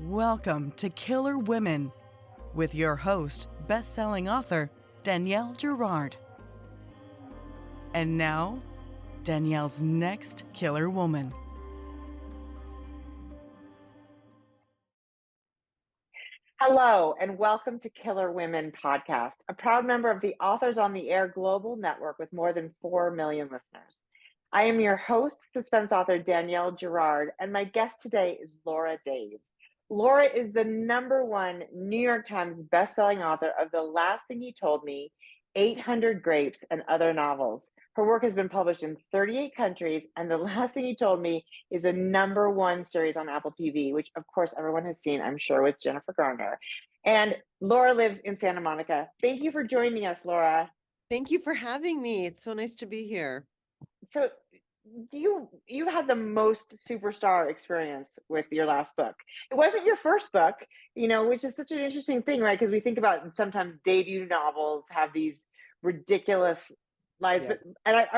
Welcome to Killer Women with your host, best-selling author Danielle Girard. And now, Danielle's next killer woman. Hello, and welcome to Killer Women podcast, a proud member of the Authors on the Air global network with more than 4 million listeners. I am your host, suspense author Danielle Girard, and my guest today is Laura Dave. Laura is the #1 New York Times bestselling author of The Last Thing He Told Me, 800 Grapes, and other novels. Her work has been published in 38 countries, and The Last Thing He Told Me is a #1 series on Apple TV, which of course everyone has seen, I'm sure, with Jennifer Garner. And Laura lives in Santa Monica. Thank you for joining us, Laura. Thank you for having me. It's so nice to be here. So you had the most superstar experience with your last book. It wasn't your first book, which is such an interesting thing, right? Because we think about sometimes debut novels have these ridiculous lives, Yeah.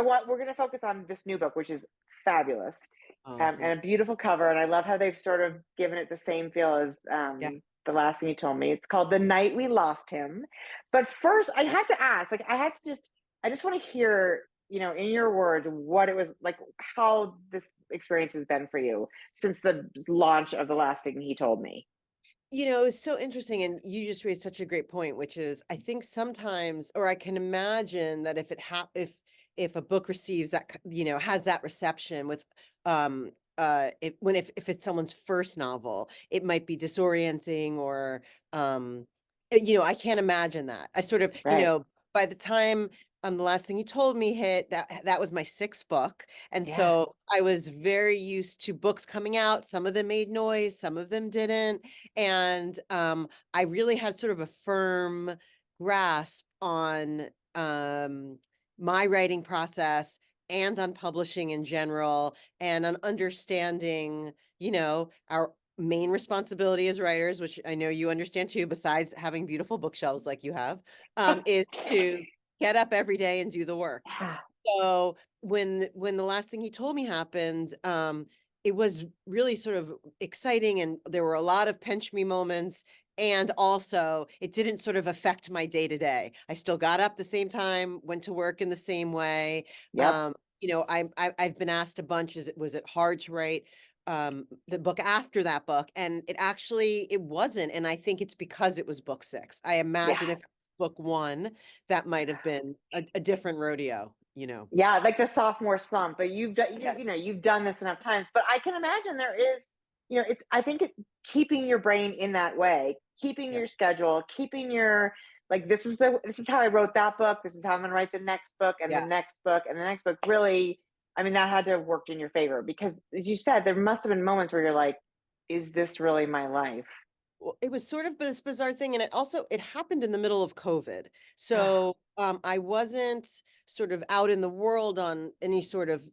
but we're going to focus on this new book, which is fabulous, Oh, and thank a beautiful cover, and I love how they've sort of given it the same feel as you. Yeah. The Last Thing He Told Me. It's called The Night We Lost Him. But first, I have to ask, I just want to hear, in your words, what it was like, how this experience has been for you since the launch of The Last Thing He Told Me. It's so interesting. And you just raised such a great point, which is I think sometimes, or I can imagine that if a book receives that, has that reception with if it's someone's first novel, it might be disorienting or I can't imagine that. I sort of, Right. by the time The Last Thing He Told Me hit, that was my sixth book. And Yeah. so I was very used to books coming out. Some of them made noise, some of them didn't. And I really had sort of a firm grasp on my writing process and on publishing in general, and on understanding, our main responsibility as writers, which I know you understand too, besides having beautiful bookshelves like you have, is to get up every day and do the work. Yeah. So when The Last Thing He Told Me happened, it was really sort of exciting, and there were a lot of pinch me moments. And also, it didn't sort of affect my day to day. I still got up the same time, went to work in the same way. Yep. I've been asked a bunch, was it hard to write the book after that book? And it wasn't. And I think it's because it was book 6. I imagine Yeah. if it was book 1, that might have been a different rodeo. Yeah, like the sophomore slump, but Yes. you've done this enough times. But I can imagine there is, it's I think keeping your brain in that way, keeping Yep. your schedule, keeping your like this is how I wrote that book, this is how I'm gonna write the next book and the Yeah. next book and the next book. Really, I mean, that had to have worked in your favor because as you said, there must have been moments where you're like, is this really my life? Well, it was sort of this bizarre thing, and it happened in the middle of COVID. Ah, So I wasn't sort of out in the world on any sort of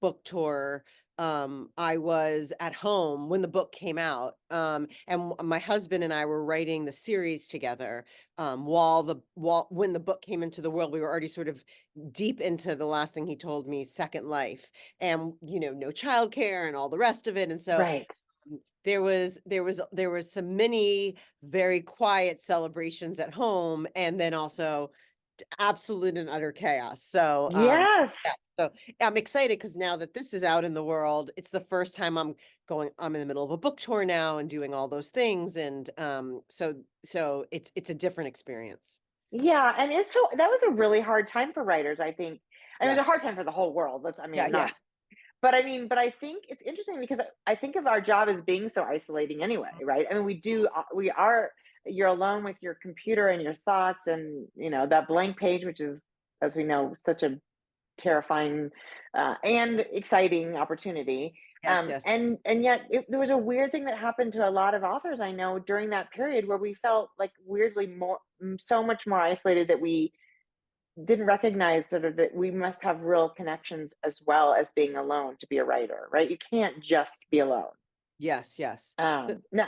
book tour. I was at home when the book came out, and my husband and I were writing the series together. When the book came into the world, we were already sort of deep into The Last Thing He Told Me, Second Life, and no childcare and all the rest of it, and so right. there was some mini very quiet celebrations at home, and then also absolute and utter chaos. So Yes. yeah, so I'm excited because now that this is out in the world, it's the first time I'm in the middle of a book tour now and doing all those things, and so it's a different experience. Yeah, and that was a really hard time for writers, I think. I mean, it Yeah. was a hard time for the whole world. Yeah. Yeah. Not, but I think it's interesting because I think of our job as being so isolating anyway, right? I mean, we are, you're alone with your computer and your thoughts and, that blank page, which is, as we know, such a terrifying and exciting opportunity. Yes. Yes. And yet there was a weird thing that happened to a lot of authors I know during that period where we felt like weirdly so much more isolated that we didn't recognize that we must have real connections as well as being alone to be a writer, right? You can't just be alone. Yes. Yes. No, I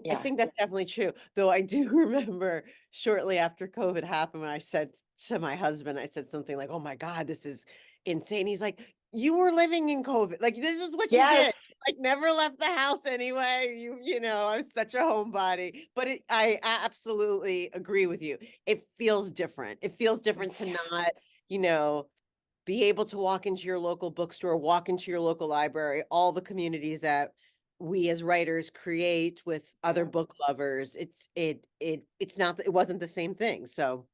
yeah, think that's definitely true. Though I do remember shortly after COVID happened, when I said to my husband, I said something like, "Oh my God, this is insane." He's like, "You were living in COVID. Like, this is what you yes, did." like never left the house anyway. You know, I'm such a homebody, but I absolutely agree with you. It feels different. It feels different to not, you know, be able to walk into your local bookstore, walk into your local library, all the communities that we as writers create with other book lovers. It's not, it wasn't the same thing. So,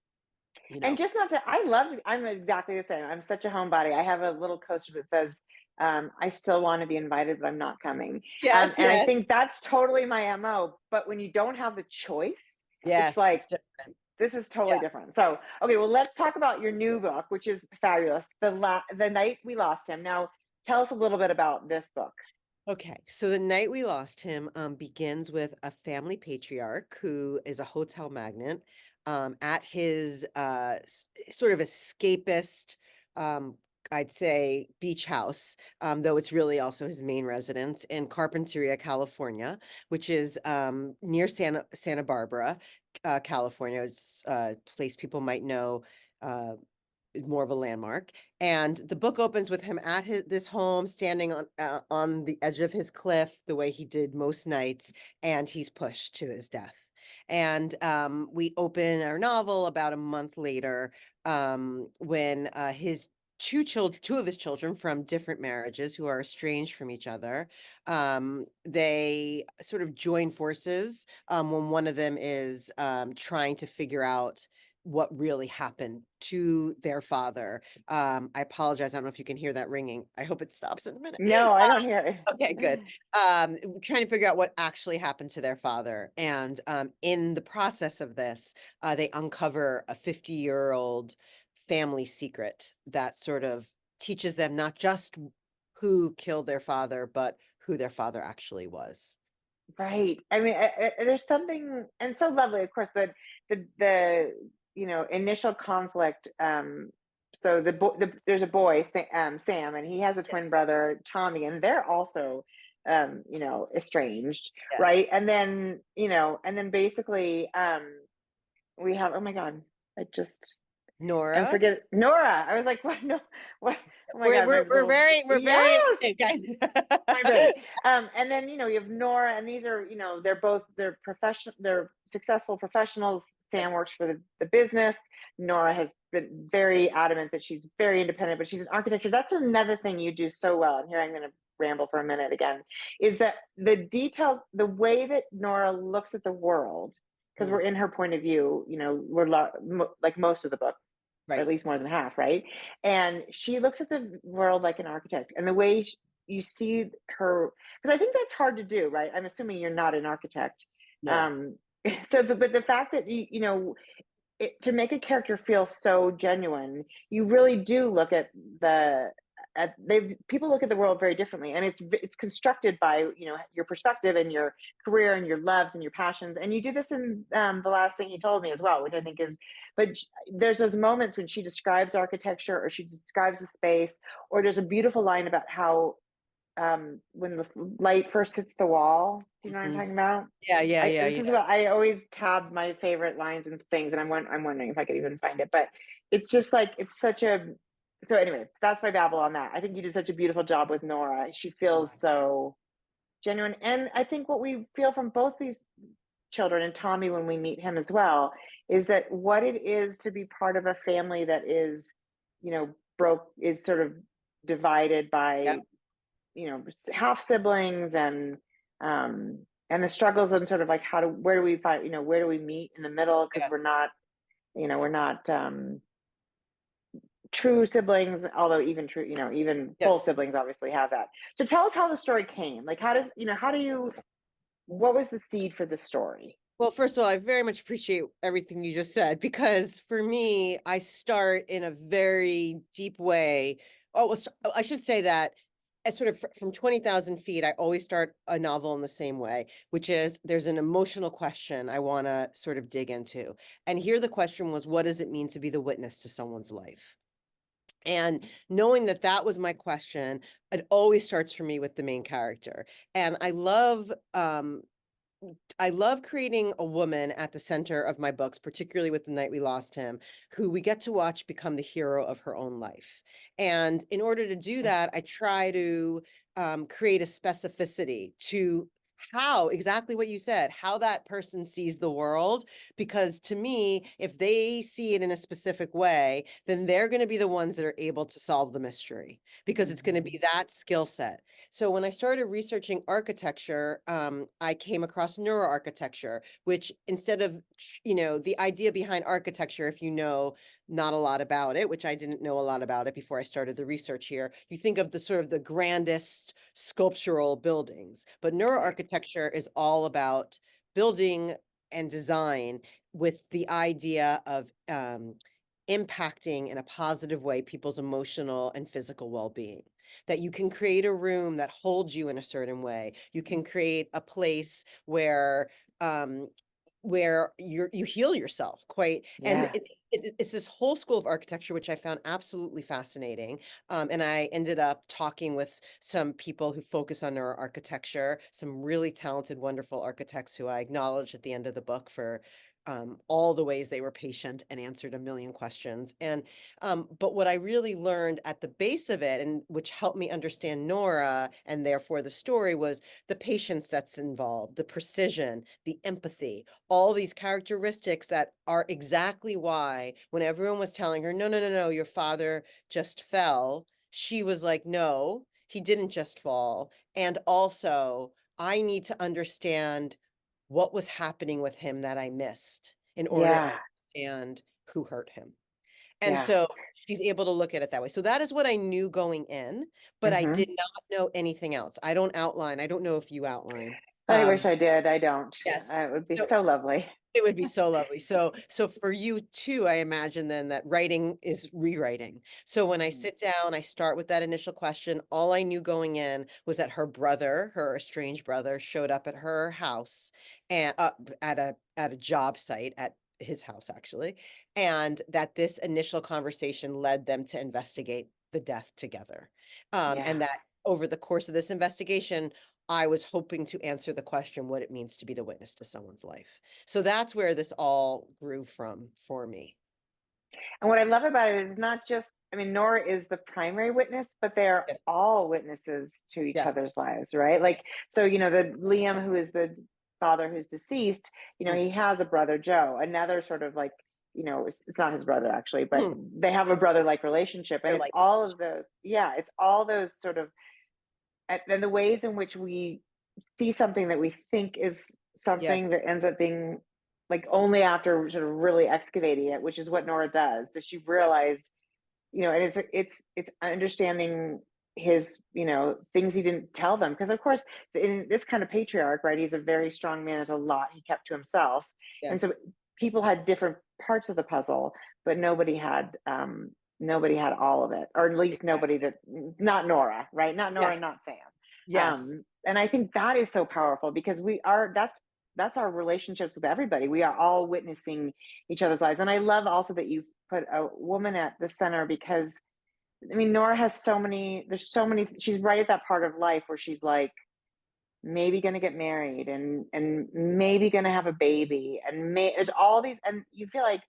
you And know, just not to, I'm exactly the same. I'm such a homebody. I have a little coaster that says, I still want to be invited, but I'm not coming. yes, And I yes, think that's totally my MO. But when you don't have the choice, it's yes, like, it's different. this is totally Yeah. different. So, okay, well, let's talk about your new book, which is fabulous. The Night We Lost Him. Now, tell us a little bit about this book. Okay, so The Night We Lost Him begins with a family patriarch who is a hotel magnate at his sort of escapist, um, I'd say, beach house, though it's really also his main residence in Carpinteria, California, which is near Santa Barbara, California. It's a place people might know. More of a landmark. And the book opens with him at this home, standing on the edge of his cliff, the way he did most nights, and he's pushed to his death. And we open our novel about a month later, when his two of his children from different marriages who are estranged from each other, they sort of join forces when one of them is trying to figure out what really happened to their father. I apologize. I don't know if you can hear that ringing. I hope it stops in a minute. No, I don't hear Okay, good. it. Trying to figure out what actually happened to their father. And in the process of this, they uncover a 50-year-old family secret that sort of teaches them not just who killed their father, but who their father actually was. Right. I mean, there's something, and so lovely, of course, that the initial conflict. So there's a boy, Sam, and he has a Yes. twin brother, Tommy, and they're also, estranged, Yes. right? And then basically, we have. Oh my God, I just am Nora? forget Nora. I was like, what? No, what? Oh my God, my little We're very in yes. sync. My brain. And then you have Nora, and these are they're successful professionals. Sam Yes. works for the business. Nora has been very adamant that she's very independent, but she's an architecture. That's another thing you do so well. And here I'm going to ramble for a minute again. Is that the details, the way that Nora looks at the world, because Mm, we're in her point of view. We're like most of the book, or right. at least more than half, right? And she looks at the world like an architect, and the way you see her, because I think that's hard to do, right? I'm assuming you're not an architect. No. um but the fact that to make a character feel so genuine, you really do look at they people look at the world very differently, and it's constructed by your perspective and your career and your loves and your passions. And you do this in the last thing he told me as well, which I think is, but there's those moments when she describes architecture, or she describes a space, or there's a beautiful line about how when the light first hits the wall. Do you know what I'm Mhm. talking about? Yeah, yeah, yeah, This is yeah. what I always tab my favorite lines and things, and I'm wondering if I could even find it. But it's just like it's such a. So anyway, that's my babble on that. I think you did such a beautiful job with Nora. She feels so genuine, and I think what we feel from both these children, and Tommy when we meet him as well, is that what it is to be part of a family that is, is sort of divided Yep. by half siblings, and the struggles, and sort of like where do we find, where do we meet in the middle, because Yes. we're not true siblings, although even true, even full Yes. siblings obviously have that. So tell us how the story came. Like, how do you, what was the seed for the story? Well, first of all, I very much appreciate everything you just said, because for me, I start in a very deep way. Oh, well, I should say that as sort of from 20,000 feet, I always start a novel in the same way, which is there's an emotional question I want to sort of dig into. And here the question was, what does it mean to be the witness to someone's life? And knowing that that was my question, it always starts for me with the main character. And I love I love creating a woman at the center of my books, particularly with The Night We Lost Him, who we get to watch become the hero of her own life. And in order to do that, I try to create a specificity to how exactly what you said, how that person sees the world. Because to me, if they see it in a specific way, then they're going to be the ones that are able to solve the mystery because it's going to be that skill set. So when I started researching architecture, I came across neuroarchitecture, which instead of, the idea behind architecture, if you know not a lot about it, which I didn't know a lot about it before I started the research here, you think of the sort of the grandest sculptural buildings, but neuroarchitecture is all about building and design with the idea of impacting in a positive way people's emotional and physical well-being. That you can create a room that holds you in a certain way. You can create a place um, where you heal yourself quite, and Yeah. it's this whole school of architecture which I found absolutely fascinating. And I ended up talking with some people who focus on neuroarchitecture, some really talented, wonderful architects who I acknowledged at the end of the book for all the ways they were patient and answered a million questions. And but what I really learned at the base of it, and which helped me understand Nora and therefore the story, was the patience that's involved, the precision, the empathy, all these characteristics that are exactly why when everyone was telling her, no, no, no, no, your father just fell, she was like, no, he didn't just fall. And also, I need to understand what was happening with him that I missed in order to Yeah. understand who hurt him. And Yeah. so she's able to look at it that way. So that is what I knew going in, but I Hmm. did not know anything else. I don't outline. I don't know if you outline. I wish I did. I don't. Yes. It would be So so lovely. it would be so lovely. So for you too, I imagine then that writing is rewriting. So when I Mhm. sit down, I start with that initial question. All I knew going in was that her brother, her estranged brother, showed up at her house and at a job site at his house actually, and that this initial conversation led them to investigate the death together. Yeah. And that over the course of this investigation, I was hoping to answer the question what it means to be the witness to someone's life. So that's where this all grew from for me. And what I love about it is not just, I mean, Nora is the primary witness, but they're Yes. all witnesses to each Yes. other's lives, right? Yes. Like, so, the Liam, who is the father who's deceased, Mm. he has a brother, Joe, another sort of like, it's not his brother actually, but Mm. they have a brother like relationship. And They're it's like, all of those, yeah, it's all those sort of, and the ways in which we see something that we think is yes, something that ends up being like only after sort of really excavating it, which is what Nora does. Does she yes, realize, and it's understanding his, things he didn't tell them. Because of course, in this kind of patriarch, right, he's a very strong man. There's a lot he kept to himself, and so yes, people had different parts of the puzzle, but nobody had all of it, or at least nobody exactly. that, not Nora, right? Not Nora, Yes, not Sam. yes, And I think that is so powerful because that's our relationships with everybody. We are all witnessing each other's lives. And I love also that you put a woman at the center because I mean Nora has there's so many, she's right at that part of life where she's like maybe going to get married and maybe going to have a baby and there's all these, and you feel like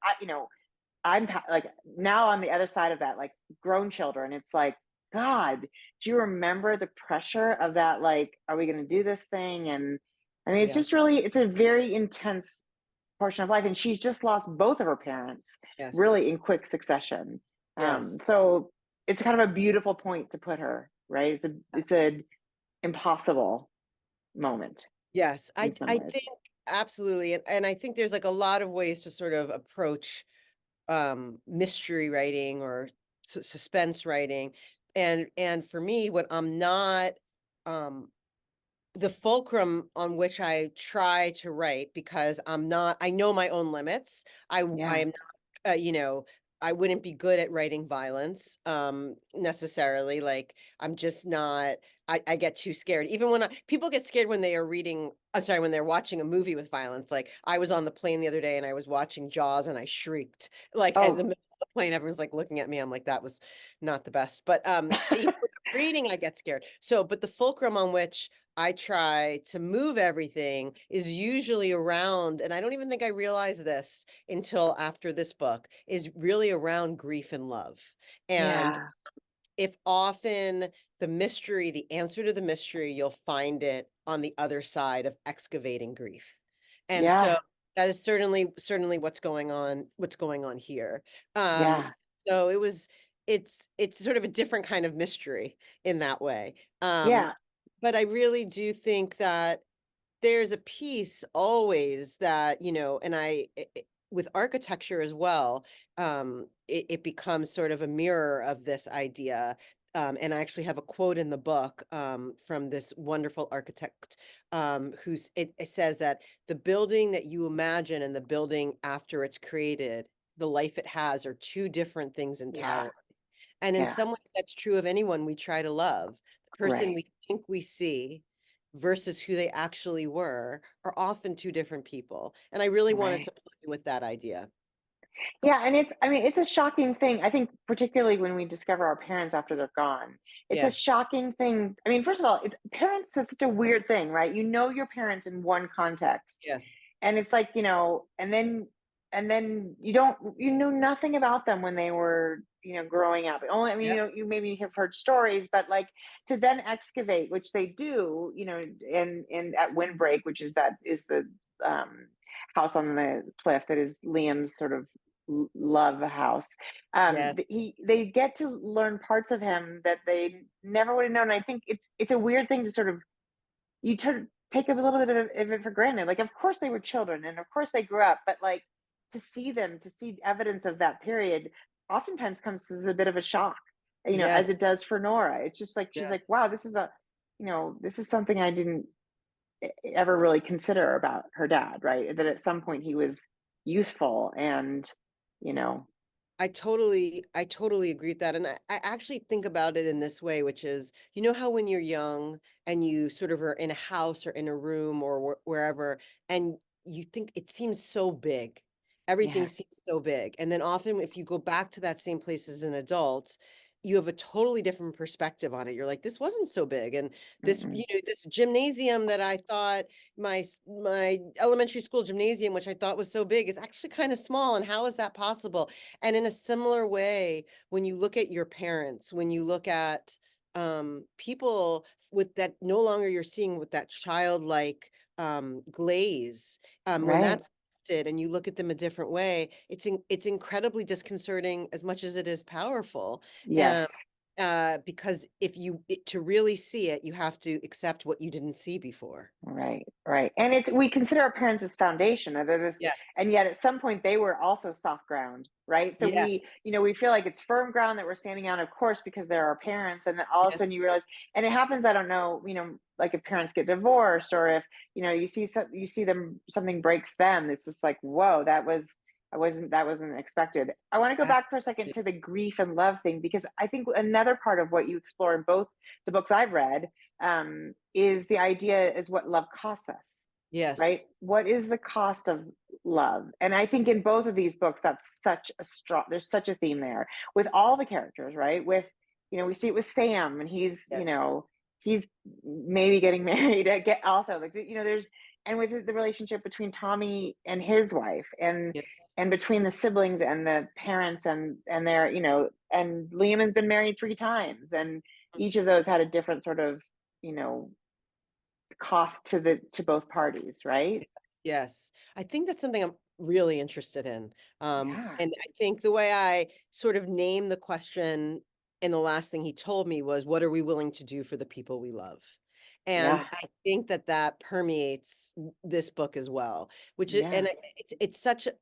I'm like now on the other side of that, like grown children. It's like, God, do you remember the pressure of that? Like, are we going to do this thing? And I mean, it's yeah, just really, it's a very intense portion of life. And she's just lost both of her parents yes, really in quick succession. yes, So it's kind of a beautiful point to put her, right? It's a impossible moment yes. in some I ways. think absolutely. And I think there's like a lot of ways to sort of approach mystery writing or suspense writing. And for me, when I'm not um the fulcrum on which I try to write, because I know my own limits. I Yeah. am not, I wouldn't be good at writing violence, necessarily. Like, I'm just not, I get too scared. Even when people get scared when they are reading, I'm sorry, when they're watching a movie with violence. Like, I was on the plane the other day and I was watching Jaws and I shrieked. Like, at the Oh, middle of the plane, everyone's like looking at me. I'm like, that was not the best. But even with reading, I get scared. So, but the fulcrum on which I try to move everything is usually around, and I don't even think I realized this until after this book, is really around grief and love. And Yeah. if often the answer to the mystery, you'll find it on the other side of excavating grief. And so Yeah. that is certainly what's going on here. Um, Yeah. so it's sort of a different kind of mystery in that way. Yeah. But I really do think that there's a piece always that, and with architecture as well, it becomes sort of a mirror of this idea. And I actually have a quote in the book from this wonderful architect it says that the building that you imagine and the building after it's created, the life it has, are two different things Yeah. entirely. And in Yeah. some ways, that's true of anyone we try to love. The person Right. we think we see versus who they actually were are often two different people. And I really wanted Right. to play with that idea. Yeah, and I mean, it's a shocking thing. I think particularly when we discover our parents after they're gone. It's a Yes. shocking thing. I mean, first of all, it's parents is such a weird thing, right? You know your parents in one context. Yes. And it's like, and then you know nothing about them when they were, growing up. Only, I mean, Yep. you maybe have heard stories, but like to then excavate, which they do, in at Windbreak, which is the um house on the cliff that is Liam's sort of love house. Yes. They get to learn parts of him that they never would have known. I think it's a weird thing to sort of take a little bit of it for granted. Like, of course they were children, and of course they grew up, but like to see evidence of that period, oftentimes comes as a bit of a shock. As it Yes. does for Nora. It's just like she's Yes. like, wow, this is something I didn't ever really consider about her dad, right? That at some point he was youthful and, you know, I totally agree with that. And I actually think about it in this way, which is, how when you're young and you sort of are in a house or in a room or wherever, and you think it seems so big, everything yeah, seems so big. And then often if you go back to that same place as an adult, you have a totally different perspective on it. You're like, this wasn't so big. And mm-mm, this gymnasium that I thought my elementary school gymnasium, which I thought was so big, is actually kind of small. And how is that possible? And in a similar way, when you look at your parents, when you look at people with that no longer you're seeing with that childlike glaze, when right. that's lifted and you look at them a different way, it's incredibly disconcerting as much as it is powerful. Um, Yes. because to really see it, you have to accept what you didn't see before. Right, right. And we consider our parents as foundation, or they're this, Yes. and yet at some point they were also soft ground, right? So Yes. we feel like it's firm ground that we're standing on, of course, because they're our parents. And then all of a sudden Yes. you realize, and it happens, I don't know, like if parents get divorced, or if, you see them, something breaks them. It's just like, whoa, that wasn't expected. I want to go back for a second Absolutely. to the grief and love thing, because I think another part of what you explore in both the books I've read, is the idea is what love costs us, right? Yes. What is the cost of love? And I think in both of these books, that's such a strong, there's such a theme there with all the characters, right? We see it with Sam, and Yes. he's maybe getting married, get also like, and with the relationship between Tommy and his wife, Yes. and between the siblings and the parents, and their, and Liam has been married 3 times, and each of those had a different sort of, you know, cost to both parties, right? Yes, yes. I think that's something I'm really interested in. Yeah. And I think the way I sort of named the question in the last thing he told me was, what are we willing to do for the people we love? And Yeah. I think that permeates this book as well, Yeah. I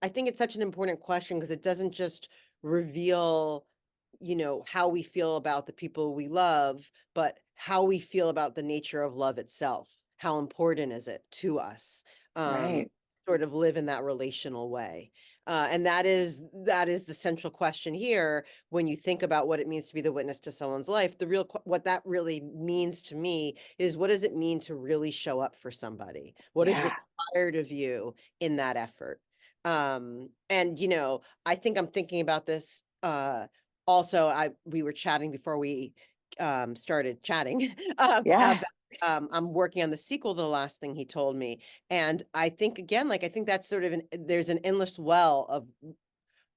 think it's such an important question because it doesn't just reveal, how we feel about the people we love, but how we feel about the nature of love itself. How important is it to us? Um, Right. Sort of live in that relational way. And that is the central question here when you think about what it means to be the witness to someone's life. What that really means to me is, what does it mean to really show up for somebody? What is Yeah. required of you in that effort? And I think I'm thinking about this also. We were chatting before we started chatting Yeah. about I'm working on the sequel to The Last Thing He Told Me. And I think, again, like, I think that's sort of there's an endless well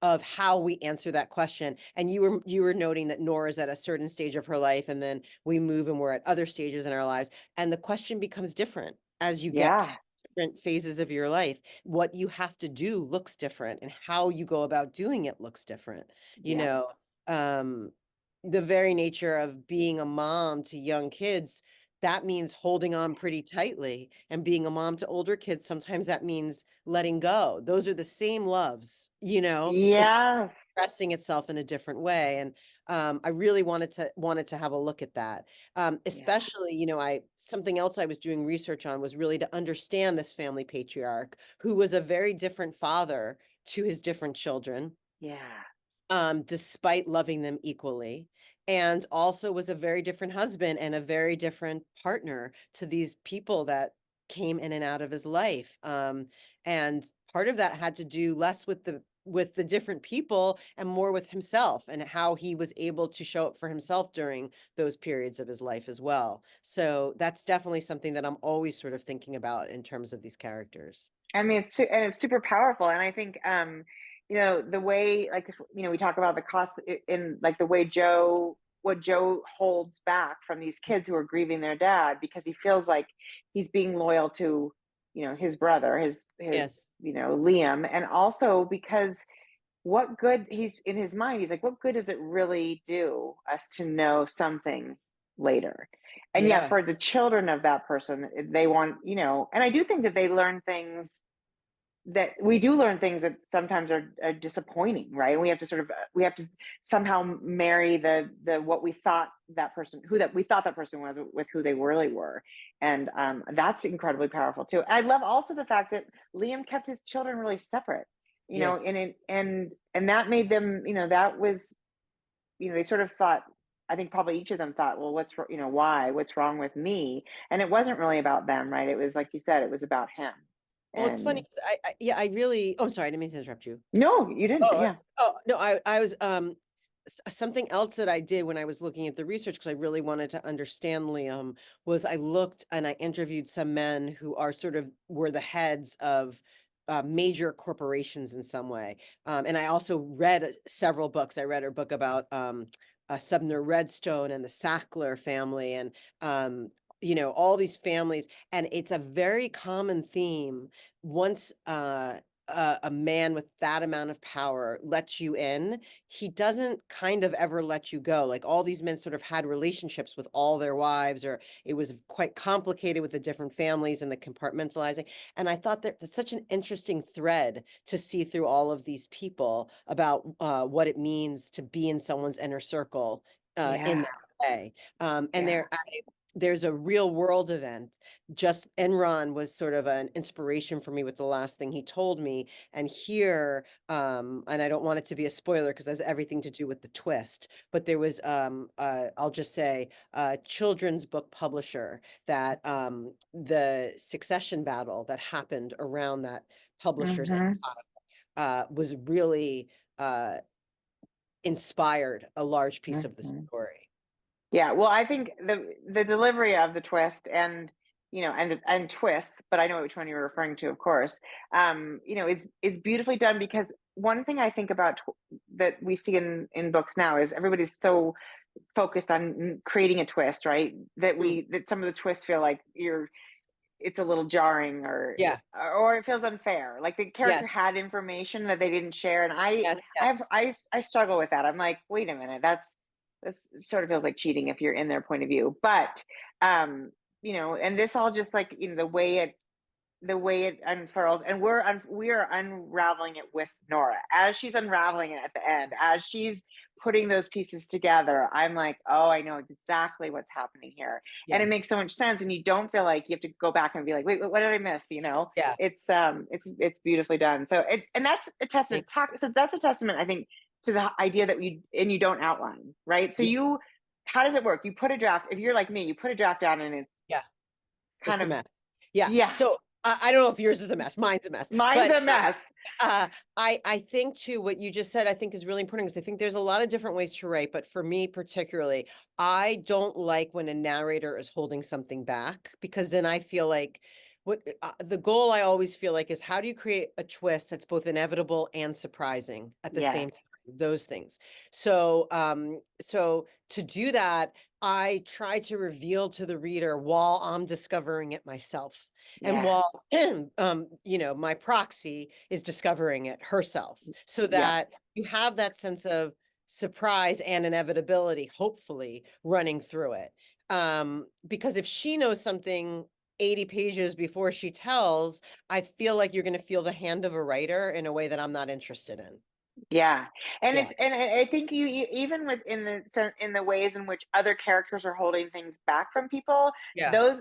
of how we answer that question. And you were noting that Nora's at a certain stage of her life, and then we move and we're at other stages in our lives. And the question becomes different as you get to Yeah. different phases of your life. What you have to do looks different, and how you go about doing it looks different. You Yeah. know, um, the very nature of being a mom to young kids, that means holding on pretty tightly. And being a mom to older kids, sometimes that means letting go. Those are the same loves, it's Yes. expressing itself in a different way. And I really wanted to have a look at that. Yeah. Especially, something else I was doing research on was really to understand this family patriarch, who was a very different father to his different children, Yeah. despite loving them equally, and also was a very different husband and a very different partner to these people that came in and out of his life. And part of that had to do less with the different people and more with himself, and how he was able to show up for himself during those periods of his life as well. So that's definitely something that I'm always sort of thinking about in terms of these characters. I mean, and it's super powerful. And I think, the way, like, we talk about the cost in like the way what Joe holds back from these kids who are grieving their dad, because he feels like he's being loyal to, his brother, Yes. Liam. And also because what good, he's in his mind, he's like, what good does it really do us to know some things later? And yet Yeah. for the children of that person, they want, and I do think that they learn things, that we do learn things that sometimes are disappointing, right? And we have to we have to somehow marry the what we thought that person, we thought that person was, with who they really were. And that's incredibly powerful too. I love also the fact that Liam kept his children really separate, Yes. and that made them, that was, they sort of thought, I think probably each of them thought, well, what's wrong with me? And it wasn't really about them, right? It was, like you said, it was about him. Well, it's funny And 'cause yeah, I really, oh, sorry, I didn't mean to interrupt you. no, you didn't. Oh, Yeah. oh no, I was something else that I did when I was looking at the research, because I really wanted to understand Liam, was I looked and I interviewed some men who are were the heads of major corporations in some way. And I also read several books. I read a book about Sumner Redstone and the Sackler family, and all these families. And it's a very common theme. Once a man with that amount of power lets you in, he doesn't kind of ever let you go. Like, all these men sort of had relationships with all their wives, or it was quite complicated with the different families and the compartmentalizing. And I thought that that's such an interesting thread to see through all of these people about what it means to be in someone's inner circle in Yeah. that way. And Yeah. there's a real world event. Just Enron was sort of an inspiration for me with The Last Thing He Told Me. And here, and I don't want it to be a spoiler because it has everything to do with the twist, but there was, I'll just say, a children's book publisher that the succession battle that happened around that publisher's Hmm. was really inspired a large piece of the Hmm. story. Yeah. Well, I think the delivery of the twist, and and twists, but I know which one you're referring to, of course. Is beautifully done, because one thing I think about that we see in books now is everybody's so focused on creating a twist, right? Mm, That some of the twists feel like it's a little jarring, yeah. or it feels unfair, like the character Yes. had information that they didn't share. And Yes. I have Yes. I struggle with that. I'm like, wait a minute, that's sort of feels like cheating if you're in their point of view. But and this all just, like, the way it unfurls, and we are unraveling it with Nora as she's unraveling it at the end, as she's putting those pieces together. I'm like, oh, I know exactly what's happening here. And Yeah. it makes so much sense, and you don't feel like you have to go back and be like, wait, what did I miss? Yeah. It's beautifully done. So and that's a Thank testament, so that's a testament, I think, to the idea that you don't outline, right? So you. Yes. how does it work? You put a draft, if you're like me, you put a draft down, and it's Yeah. kind It's a of, mess. Yeah. yeah. So I don't know if yours is a mess. Mine's a mess. Mine's But a mess. I think too, what you just said, I think is really important because I think there's a lot of different ways to write. But for me particularly, I don't like when a narrator is holding something back, because then I feel like the goal I always feel like is, how do you create a twist that's both inevitable and surprising at the same Yes. time? Those things. So, so to do that, I try to reveal to the reader while I'm discovering it myself. And Yeah. while, my proxy is discovering it herself, so Yep. that you have that sense of surprise and inevitability, hopefully, running through it. Because if she knows something 80 pages before she tells, I feel like you're going to feel the hand of a writer in a way that I'm not interested in. Yeah, and Yeah. I think you even with in the ways in which other characters are holding things back from people, Yeah. those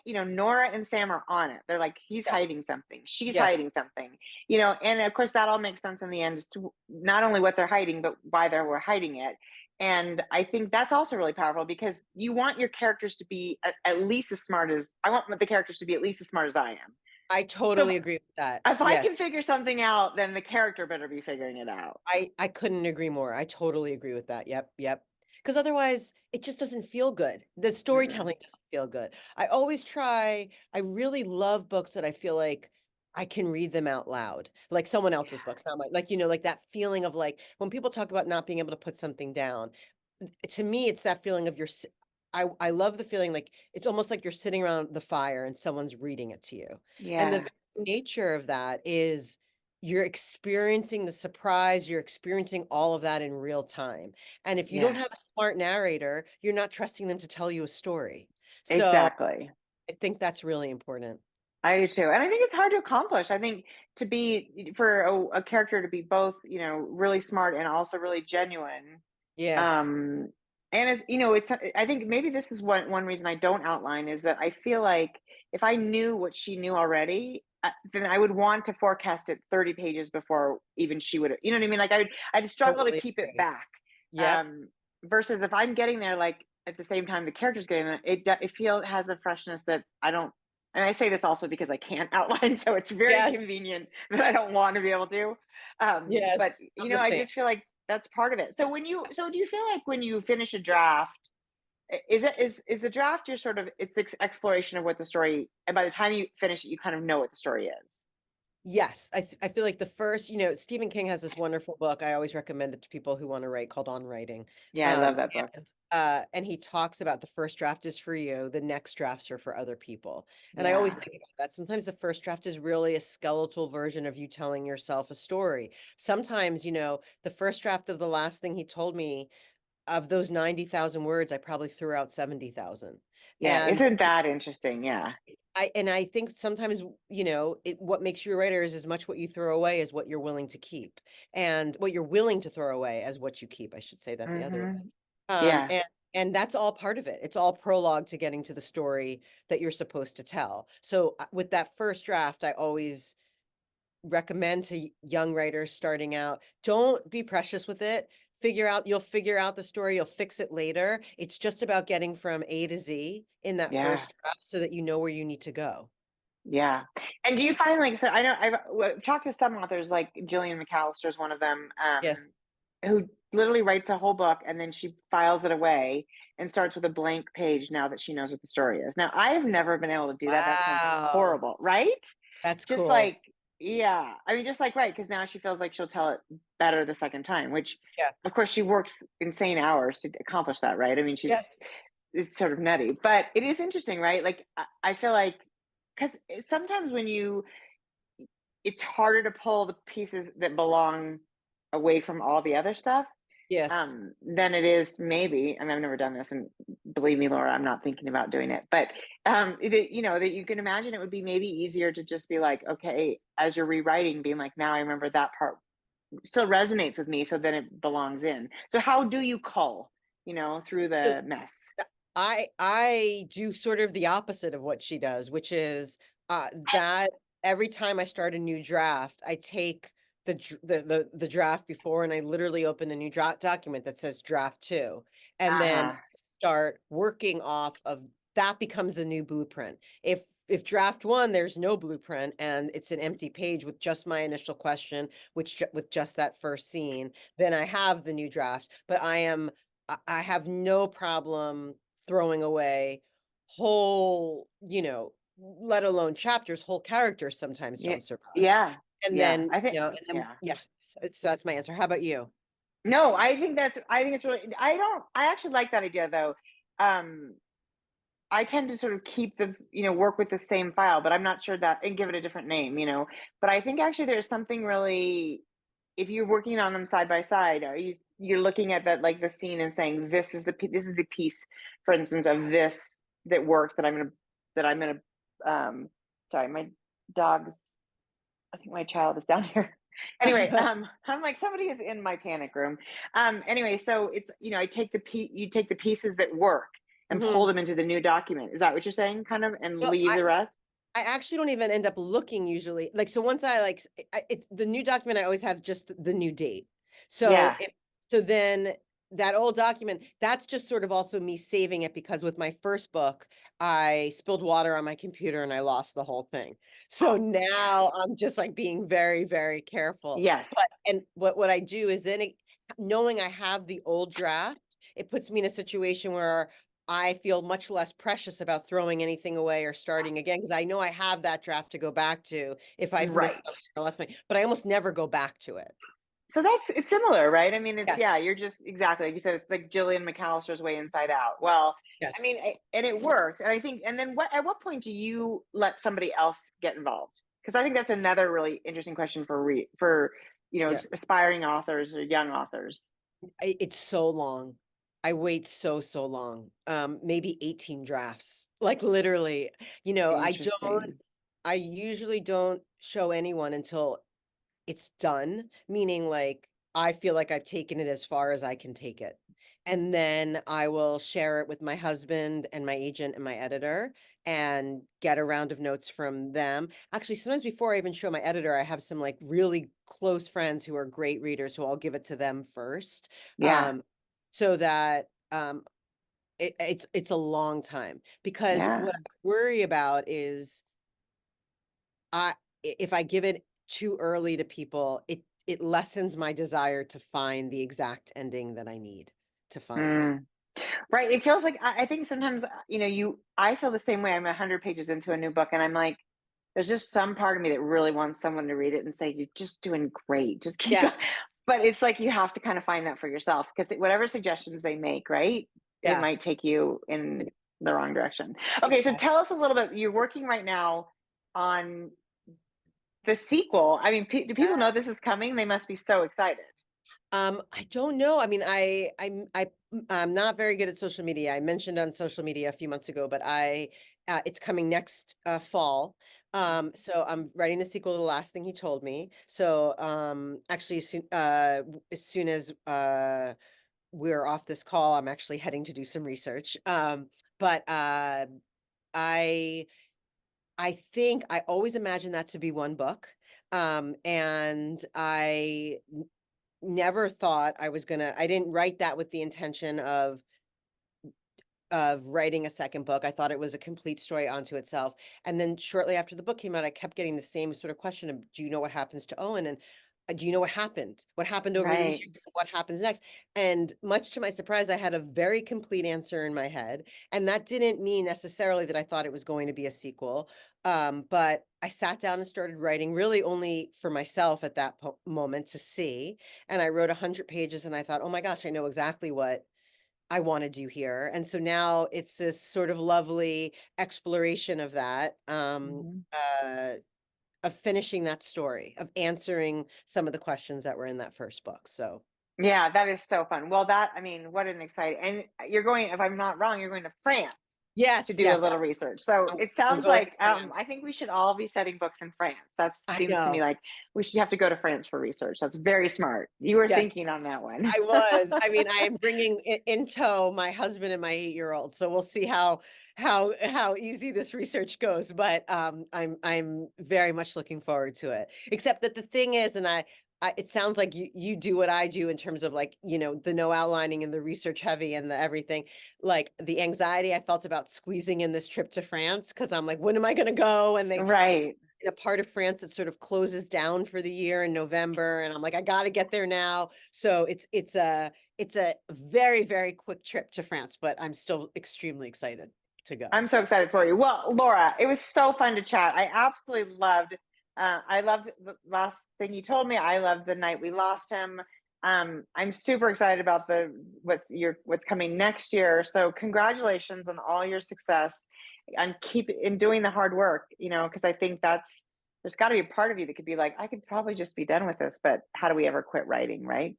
Nora and Sam are on it. They're like, he's Yeah. hiding something, she's Yeah. hiding something, and of course that all makes sense in the end as to not only what they're hiding but why they were hiding it. And I think that's also really powerful because you want your characters to be at least as smart as I want the characters to be at least as smart as I am. I So totally agree with that. if I can Yes. figure something out, then the character better be figuring it out. I couldn't agree more. I totally agree with that. Yep, yep. Because otherwise, it just doesn't feel good. The Mm-mm. storytelling doesn't feel good. I really love books that I feel like I can read them out loud, like someone else's books, not mine. Like, like that feeling of, like, when people talk about not being able to put something down, to me, it's that feeling of I love the feeling like it's almost like you're sitting around the fire and someone's reading it to you. And the Yeah. very nature of that is you're experiencing the surprise, you're experiencing all of that in real time. And if you don't Yeah, have a smart narrator, you're not trusting them to tell you a story. So exactly. I think that's really important. I do too. And I think it's hard to accomplish. I think for a character to be both, really smart and also really genuine. Yes. Um, and I think maybe this is one reason I don't outline is that I feel like if I knew what she knew already, then I would want to forecast it 30 pages before even she would, you know what I mean? Like I'd struggle to Totally keep it agree. back. Yep. Um, versus if I'm getting there, like at the same time the character's getting there, it has a freshness that I don't. And I say this also because I can't outline, so it's very Yes. convenient that I don't want to be able to. But Yes. I'm the I same. just feel like that's part of it. So do you feel like when you finish a draft, is the draft your sort of it's the exploration of what the story, and by the time you finish it, you kind of know what the story is? Yes, I feel like the first, Stephen King has this wonderful book I always recommend it to people who want to write, called On Writing. Yeah, I love that book. And he talks about the first draft is for you, the next drafts are for other people. And I always Yeah, think about that. Sometimes the first draft is really a skeletal version of you telling yourself a story. Sometimes, the first draft of the last thing he told me, of those 90,000 words, I probably threw out 70,000. yeah. And Isn't that interesting? Yeah, I think sometimes, what makes you a writer is as much what you throw away as what you're willing to keep, and what you're willing to throw away as what you keep. I should say that the other way. hmm, Um, yeah, and and that's all part of it. It's all prologue to getting to the story that you're supposed to tell. So with that first draft, I always recommend to young writers starting out, don't be precious with it. You'll figure out the story, you'll fix it later. It's just about getting from A to Z in that yeah. first draft so that you know where you need to go. Yeah. And do you find like so I know I've talked to some authors like Gillian McAllister is one of them, Yes. who literally writes a whole book and then she files it away and starts with a blank page now that she knows what the story is. Now, I've never been able to do that. That sounds Wow. horrible, right? That's Just cool. like, yeah. I mean, just like, right, because now she feels like she'll tell it better the second time, which Yeah. of course she works insane hours to accomplish that, right? I mean, Yes. it's sort of nutty, but it is interesting, right? Like I feel like because sometimes it's harder to pull the pieces that belong away from all the other stuff, Yes. than it is maybe. I mean, I've never done this, and believe me, Laura, I'm not thinking about doing it. But that you can imagine it would be maybe easier to just be like, okay, as you're rewriting, being like, now I remember that part still resonates with me, so then it belongs in. So how do you cull, through So the mess? I do sort of the opposite of what she does, which is that every time I start a new draft, I take the draft before and I literally open a new draft document that says draft two, and then Uh-huh. start working off of that becomes a new blueprint. if draft one, there's no blueprint and it's an empty page with just my initial question, with just that first scene, then I have the new draft. But I have no problem throwing away whole, let alone chapters, whole characters sometimes Yeah. don't survive. Yeah. And Yeah. then, I think, yeah. yes, so that's my answer. How about you? No, I think it's really, I actually like that idea though. Um, I tend to sort of keep work with the same file, but I'm not sure that, and give it a different name. But I think actually there's something really, if you're working on them side by side, you're looking at that, like the scene, and saying, this is the piece, for instance, of this that works, that I'm gonna, sorry, my dog's, I think my child is down here. Anyway, I'm like, somebody is in my panic room. Anyway, so it's, you take the pieces that work and Mhm. pull them into the new document. Is that what you're saying, kind of, and Well, leave the rest? I actually don't even end up looking usually. Like, so once I like, it's the new document, I always have just the new date. So Yeah, then that old document, that's just sort of also me saving it, because with my first book, I spilled water on my computer and I lost the whole thing. So now I'm just like being very, very careful. yes, And what I do is then knowing I have the old draft, it puts me in a situation where I feel much less precious about throwing anything away or starting again, because I know I have that draft to go back to if I've missed right. something or left me, but I almost never go back to it. So it's similar, right? I mean, Yes. you're just exactly like you said. It's like Gillian McAllister's way Inside Out. Well, I Yes. mean, and it worked. And I think, and then at what point do you let somebody else get involved? Because I think that's another really interesting question for Yeah. aspiring authors or young authors. It's so long. I wait so long. Maybe 18 drafts. Like literally, Interesting. I usually don't show anyone until it's done, meaning like I feel like I've taken it as far as I can take it. And then I will share it with my husband and my agent and my editor and get a round of notes from them. Actually, sometimes before I even show my editor, I have some like really close friends who are great readers, who I'll give it to them first. Yeah. Um, so that it's a long time, because Yeah. what I worry about is I if I give it too early to people, it lessens my desire to find the exact ending that I need to find. Mm. Right. It feels like, I think sometimes, I feel the same way. I'm 100 pages into a new book, and I'm like, there's just some part of me that really wants someone to read it and say, "You're just doing great. Just keep going." Yes. But it's like you have to kind of find that for yourself, because whatever suggestions they make, right, it Yeah. might take you in the wrong direction. Okay, so Exactly. tell us a little bit. You're working right now on the sequel. I mean, do people know this is coming? They must be so excited. I don't know. I mean, I'm not very good at social media. I mentioned on social media a few months ago, but it's coming next fall. So I'm writing the sequel to The Last Thing He Told Me. So actually, as soon as we're off this call, I'm actually heading to do some research. But I I think I always imagined that to be one book. And I never thought I didn't write that with the intention of writing a second book. I thought it was a complete story onto itself. And then shortly after the book came out, I kept getting the same sort of question of, do you know what happens to Owen? And do you know what happened? What happened over these Right. years? What happens next? And much to my surprise, I had a very complete answer in my head. And that didn't mean necessarily that I thought it was going to be a sequel. But I sat down and started writing, really only for myself at that moment to see. And I wrote 100 pages and I thought, oh my gosh, I know exactly what I want to do here. And so now it's this sort of lovely exploration of that, Mhm. of finishing that story, of answering some of the questions that were in that first book. So Yeah, that is so fun. Well, I mean, what an exciting, and you're going, if I'm not wrong, you're going to France to yes, do a yes, little research. So it I'm sounds going to like, France. I think we should all be setting books in France. That I seems to me know. like we should have to go to France for research. That's very smart. You were Yes, thinking on that one. I was. I mean, I am bringing in tow my husband and my 8-year-old, so we'll see how easy this research goes. But I'm very much looking forward to it. Except that the thing is, and it sounds like you do what I do in terms of like, the no outlining and the research heavy and the everything. Like the anxiety I felt about squeezing in this trip to France, because I'm like, when am I going to go? And they Right. in a part of France that sort of closes down for the year in November, and I'm like, I got to get there now. So it's a very, very quick trip to France, but I'm still extremely excited to go. I'm so excited for you. Well, Laura, it was so fun to chat. I absolutely loved. I loved the last thing you told me. I loved the night we lost him. I'm super excited about what's coming next year. So congratulations on all your success and keep in doing the hard work. Because I think there's got to be a part of you that could be like, I could probably just be done with this, but how do we ever quit writing, right?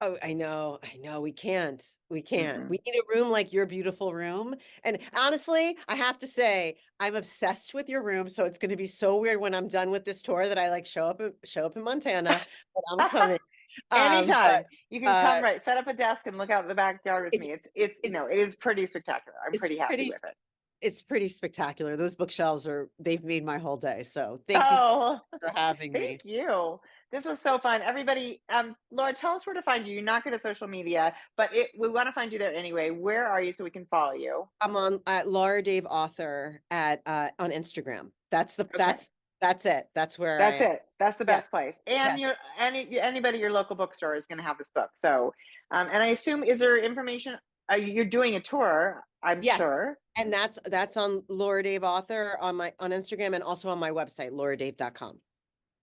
Oh, I know. We can't. We can't. Mm-mm. We need a room like your beautiful room. And honestly, I have to say, I'm obsessed with your room. So it's going to be so weird when I'm done with this tour that I like show up in Montana, but I'm coming. Anytime But you can come, uh, right, set up a desk and look out in the backyard with it's me. It's it's it is pretty spectacular. I'm it's pretty happy pretty with it. it's pretty spectacular. Those bookshelves they've made my whole day. So thank you so Oh, much for having thank me. you. This was so fun. Everybody, Laura, tell us where to find you. You're not good at social media, but we want to find you there anyway. Where are you so we can follow you? I'm on at Laura Dave Author at on Instagram. Okay. That's it. That's where I That's am. it. That's the Yes. best place. And Yes. anybody your local bookstore is going to have this book. So, and I assume is there information? You're doing a tour, I'm Yes. sure. And that's on Laura Dave Author on Instagram and also on my website, lauradave.com.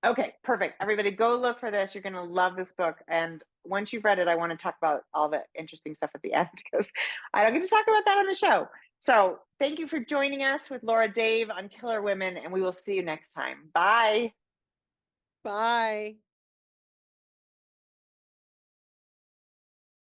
Okay, perfect. Everybody go look for this. You're going to love this book. And once you've read it, I want to talk about all the interesting stuff at the end because I don't get to talk about that on the show. So thank you for joining us with Laura Dave on Killer Women, and we will see you next time. Bye. Bye.